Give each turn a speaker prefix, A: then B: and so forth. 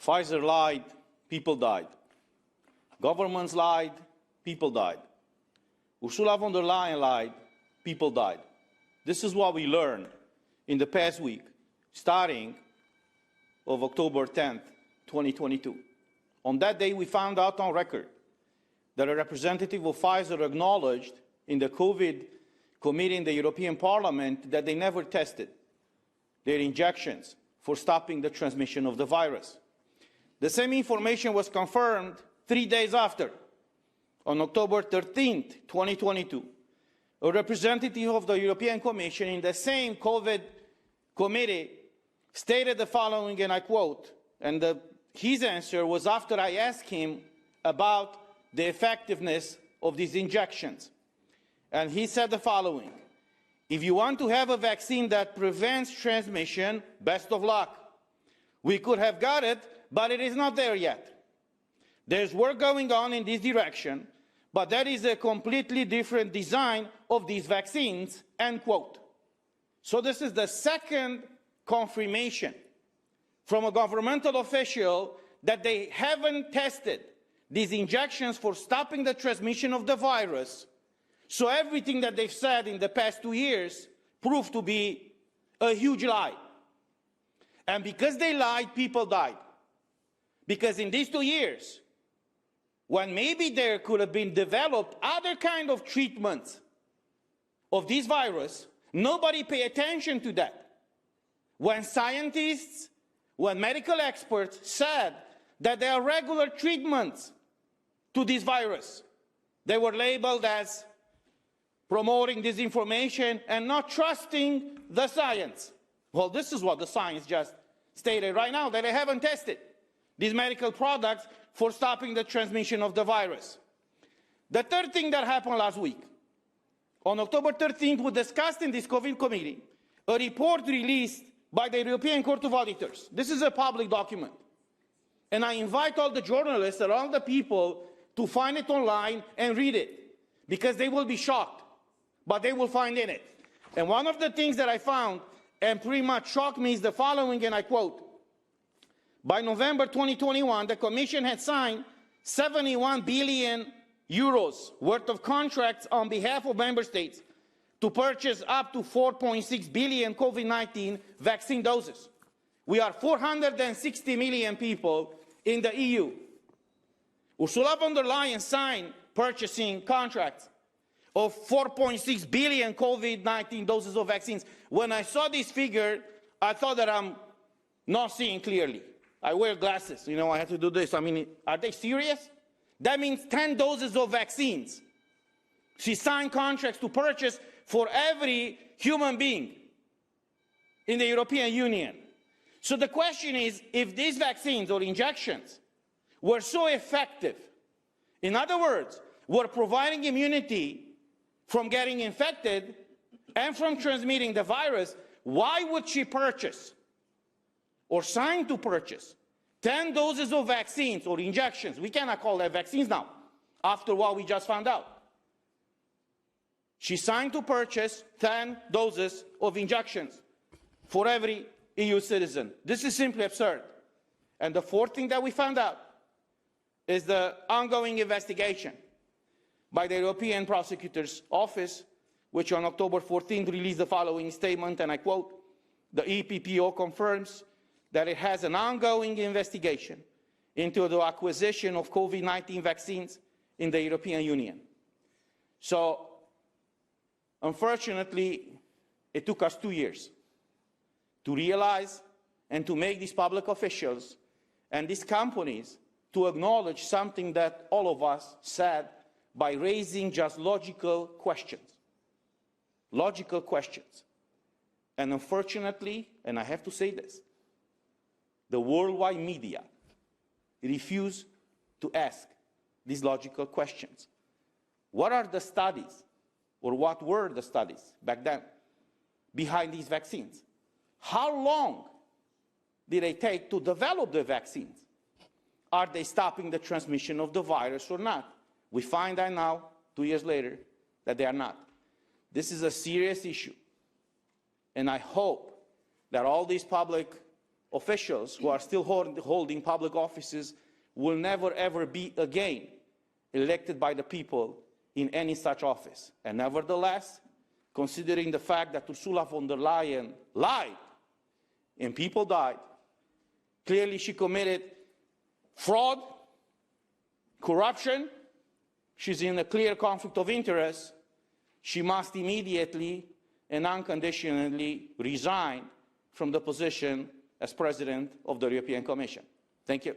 A: Pfizer lied, people died. Governments lied, people died. Ursula von der Leyen lied, people died. This is what we learned in the past week, starting of October 10th, 2022. On that day, we found out on record that a representative of Pfizer acknowledged in the COVID committee in the European Parliament that they never tested their injections for stopping the transmission of the virus. The same information was confirmed 3 days after, on October 13th, 2022. A representative of the European Commission in the same COVID committee stated the following, and I quote, and his answer was after I asked him about the effectiveness of these injections. And he said the following: if you want to have a vaccine that prevents transmission, best of luck. We could have got it, but it is not there yet. There's work going on in this direction, but that is a completely different design of these vaccines, end quote. So this is the second confirmation from a governmental official that they haven't tested these injections for stopping the transmission of the virus. So everything that they've said in the past 2 years proved to be a huge lie. And because they lied, people died. Because in these 2 years, when maybe there could have been developed other kind of treatments of this virus, nobody paid attention to that. When scientists, when medical experts said that there are regular treatments to this virus, they were labeled as promoting disinformation and not trusting the science. Well, this is what the science just stated right now, that they haven't tested these medical products for stopping the transmission of the virus. The third thing that happened last week, on October 13th, we discussed in this COVID committee a report released by the European Court of Auditors. This is a public document. And I invite all the journalists and all the people to find it online and read it, because they will be shocked, but they will find in it. And one of the things that I found and pretty much shocked me is the following, and I quote: by November 2021, the Commission had signed 71 billion euros worth of contracts on behalf of member states to purchase up to 4.6 billion COVID-19 vaccine doses. We are 460 million people in the EU. Ursula von der Leyen signed purchasing contracts of 4.6 billion COVID-19 doses of vaccines. When I saw this figure, I thought that I'm not seeing clearly. I wear glasses, you know, I have to do this. I mean, are they serious? That means 10 doses of vaccines. She signed contracts to purchase for every human being in the European Union. So the question is, if these vaccines or injections were so effective, in other words, were providing immunity from getting infected and from transmitting the virus, why would she purchase or sign to purchase 10 doses of vaccines or injections? We cannot call that vaccines now, after what we just found out. She signed to purchase 10 doses of injections for every EU citizen. This is simply absurd. And the fourth thing that we found out is the ongoing investigation by the European Prosecutor's Office, which on October 14th released the following statement, and I quote: the EPPO confirms that it has an ongoing investigation into the acquisition of COVID-19 vaccines in the European Union. So, unfortunately, it took us 2 years to realize and to make these public officials and these companies to acknowledge something that all of us said by raising just logical questions. Logical questions. And unfortunately, and I have to say this, the worldwide media refuse to ask these logical questions. What are the studies, or what were the studies back then behind these vaccines? How long did it take to develop the vaccines? Are they stopping the transmission of the virus or not? We find out now, 2 years later, that they are not. This is a serious issue. And I hope that all these public officials who are still holding public offices will never ever be again elected by the people in any such office. And nevertheless, considering the fact that Ursula von der Leyen lied and people died, clearly she committed fraud, corruption, she's in a clear conflict of interest, she must immediately and unconditionally resign from the position as President of the European Commission. Thank you.